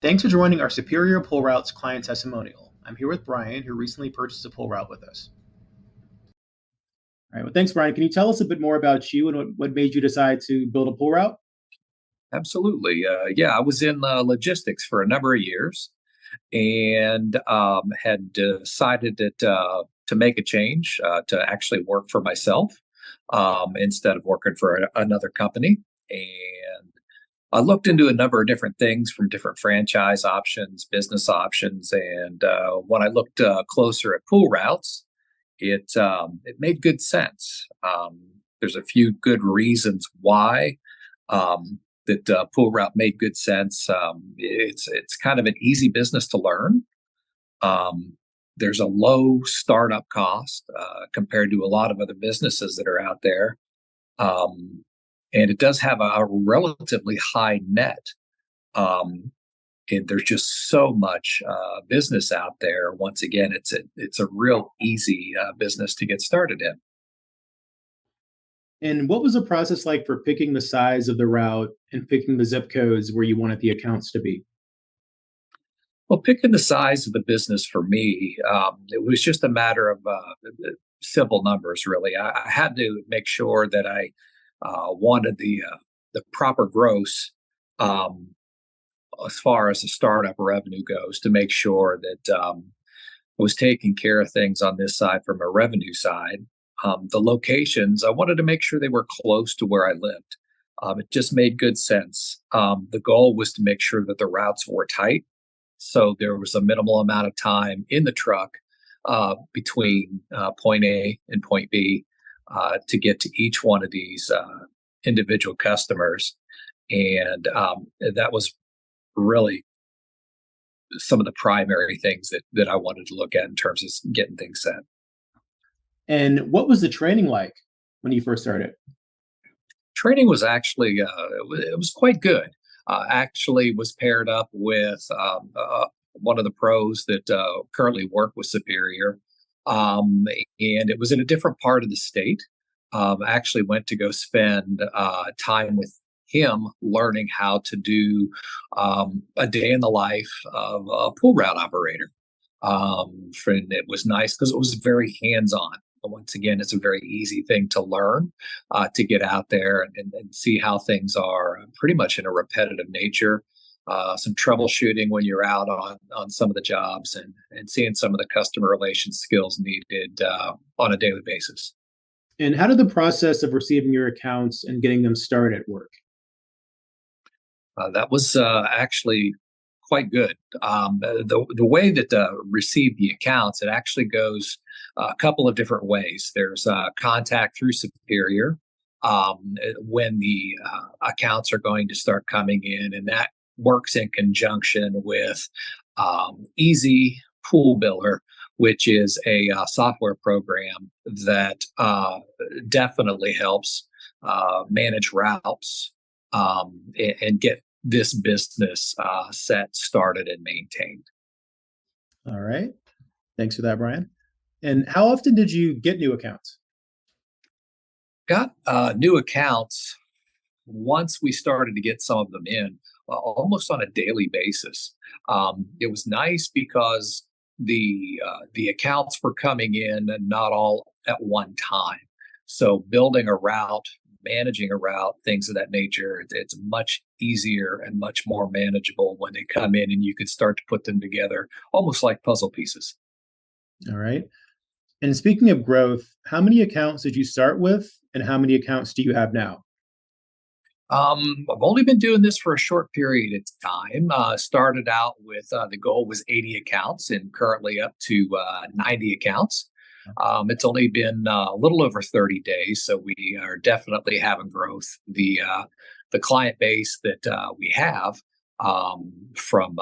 Thanks for joining our Superior Pull Routes client testimonial. I'm here with Brian, who recently purchased a pull route with us. All right. Well, thanks, Brian. Can you tell us a bit more about you and what made you decide to build a pull route? Absolutely. Yeah, I was in logistics for a number of years and had decided to make a change to actually work for myself instead of working for another company. And I looked into a number of different things from different franchise options, business options. And when I looked closer at pool routes, it made good sense. There's a few good reasons why. That pool route made good sense. It's kind of an easy business to learn. There's a low startup cost compared to a lot of other businesses that are out there, and it does have a relatively high net. Um, and there's just so much business out there. Once again, it's a real easy business to get started in. And what was the process like for picking the size of the route and picking the zip codes where you wanted the accounts to be? Well, picking the size of the business for me, it was just a matter of simple numbers, really. I had to make sure that I wanted the proper gross um, as far as the startup revenue goes to make sure that I was taking care of things on this side from a revenue side. The locations, I wanted to make sure they were close to where I lived. It just made good sense. The goal was to make sure that the routes were tight, so there was a minimal amount of time in the truck between point A and point B to get to each one of these individual customers. And that was really some of the primary things that I wanted to look at in terms of getting things set. And what was the training like when you first started? Training was actually it was quite good. Actually, was paired up with one of the pros that currently work with Superior, and it was in a different part of the state. I actually went to go spend time with him, learning how to do a day in the life of a pool route operator. And it was nice because it was very hands on. Once again, it's a very easy thing to learn, to get out there and see how things are pretty much in a repetitive nature. Some troubleshooting when you're out on some of the jobs and seeing some of the customer relation skills needed on a daily basis. And how did the process of receiving your accounts and getting them started work? That was actually quite good. The way that receive the accounts, it actually goes a couple of different ways. There's contact through Superior when the accounts are going to start coming in, and that works in conjunction with Easy Pool Biller, which is a software program that definitely helps manage routes and get this business set started and maintained. All right. Thanks for that, Brian. And how often did you get new accounts? Got new accounts once we started to get some of them in, almost on a daily basis. It was nice because the accounts were coming in and not all at one time. So building a route, managing a route, things of that nature, it's much easier and much more manageable when they come in and you can start to put them together almost like puzzle pieces. All right. And speaking of growth, how many accounts did you start with and how many accounts do you have now? I've only been doing this for a short period of time. Started out with the goal was 80 accounts and currently up to 90 accounts. It's only been a little over 30 days, so we are definitely having growth. The client base that we have from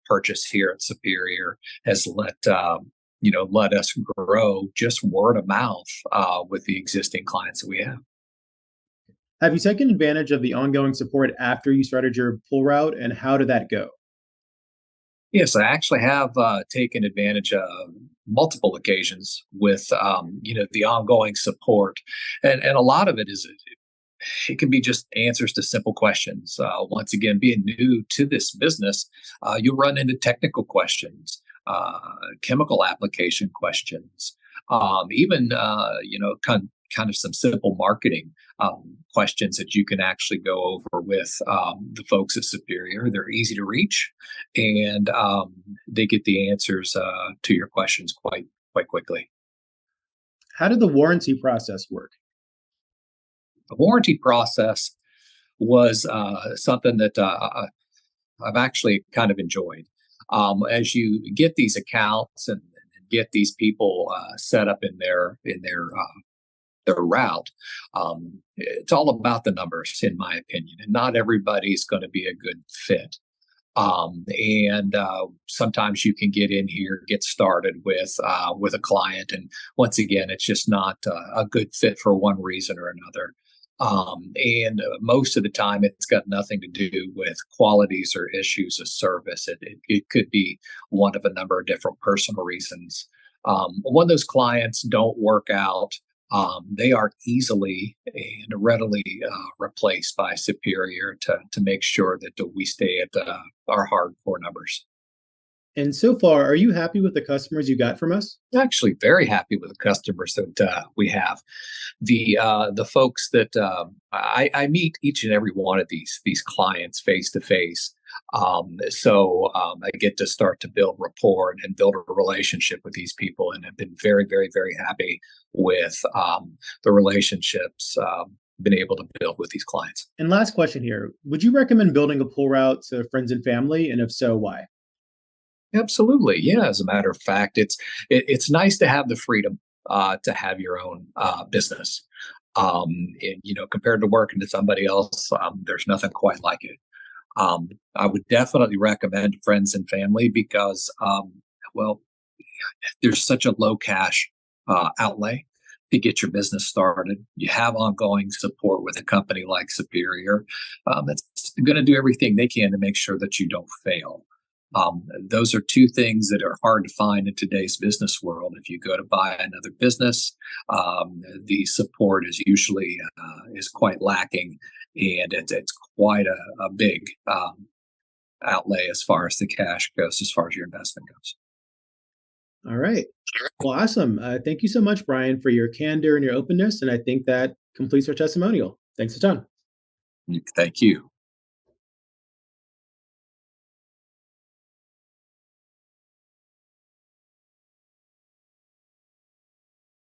purchase here at Superior has let us grow just word of mouth with the existing clients that we have. Have you taken advantage of the ongoing support after you started your pull route and how did that go? Yes, I actually have taken advantage of multiple occasions with the ongoing support, and a lot of it is It can be just answers to simple questions. Once again, being new to this business, you'll run into technical questions, chemical application questions, even kind of some simple marketing questions that you can actually go over with the folks at Superior. They're easy to reach, and they get the answers to your questions quite quickly. How did the warranty process work? The warranty process was something that I've actually kind of enjoyed. As you get these accounts and get these people set up in their route, it's all about the numbers, in my opinion, and not everybody's going to be a good fit. And sometimes you can get in here, get started with a client, and once again, it's just not a good fit for one reason or another. And most of the time, it's got nothing to do with qualities or issues of service. It could be one of a number of different personal reasons. When those clients don't work out, they are easily and readily replaced by Superior to make sure that we stay at our hardcore numbers. And so far, are you happy with the customers you got from us? Actually, very happy with the customers that we have. The folks that I meet each and every one of these clients face to face. I get to start to build rapport and build a relationship with these people, and have been very happy with the relationships been able to build with these clients. And last question here. Would you recommend building a pull route to friends and family? And if so, why? Absolutely, yeah. As a matter of fact, it's nice to have the freedom to have your own business. And, compared to working to somebody else, there's nothing quite like it. I would definitely recommend friends and family because, well, there's such a low cash outlay to get your business started. You have ongoing support with a company like Superior that's going to do everything they can to make sure that you don't fail. Those are two things that are hard to find in today's business world. If you go to buy another business, the support is usually is quite lacking, and it's quite a big outlay as far as the cash goes, as far as your investment goes. All right. Well, awesome. Thank you so much, Brian, for your candor and your openness. And I think that completes our testimonial. Thanks a ton. Thank you.